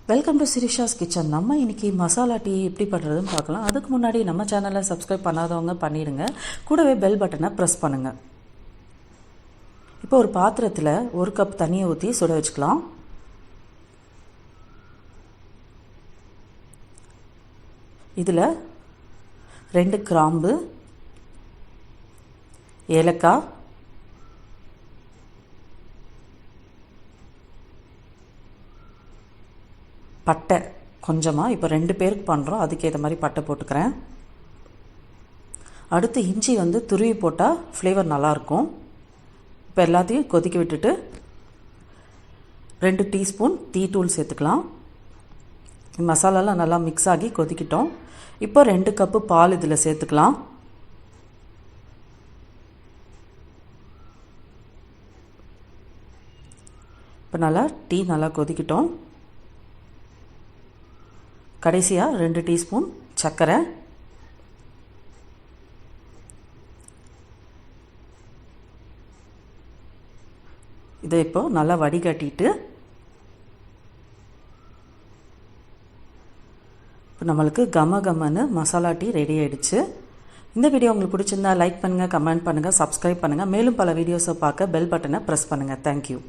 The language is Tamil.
Welcome to Sirisha's kitchen. நம்ம இன்றைக்கி மசாலா டீ எப்படி பண்ணுறதுன்னு பார்க்கலாம். அதுக்கு முன்னாடி நம்ம சேனலை சப்ஸ்கிரைப் பண்ணாதவங்க பண்ணிடுங்க. கூடவே பெல் பட்டனை ப்ரெஸ் பண்ணுங்கள். இப்போ ஒரு பாத்திரத்தில் 1 கப் தண்ணியை ஊற்றி சுட வச்சுக்கலாம். இதில் 2 கிராம்பு, ஏலக்காய், பட்டை கொஞ்சமாக, இப்போ 2 பேருக்கு பண்ணுறோம், அதுக்கேற்ற மாதிரி பட்டை போட்டுக்கிறேன். அடுத்து இஞ்சி துருவி போட்டால் ஃப்ளேவர் நல்லாயிருக்கும். இப்போ எல்லாத்தையும் கொதிக்க விட்டுட்டு 2 டீஸ்பூன் டீ தூள் சேர்த்துக்கலாம். மசாலாலாம் நல்லா மிக்ஸ் ஆகி கொதிக்கிட்டோம். இப்போ 2 கப்பு பால் இதில் சேர்த்துக்கலாம். இப்போ டீ நல்லா கொதிக்கிட்டோம். கடைசியாக 2 டீஸ்பூன் சர்க்கரை, இதை இப்போ நல்லா வடிகட்டிட்டு இப்போ நம்மளுக்கு கமன்னு மசாலா டீ ரெடி ஆகிடுச்சு. இந்த வீடியோ உங்களுக்கு பிடிச்சிருந்தா லைக் பண்ணுங்கள், கமெண்ட் பண்ணுங்கள், சப்ஸ்கிரைப் பண்ணுங்கள். மேலும் பல வீடியோஸை பார்க்க பெல் பட்டனை ப்ரெஸ் பண்ணுங்கள். தேங்க்யூ.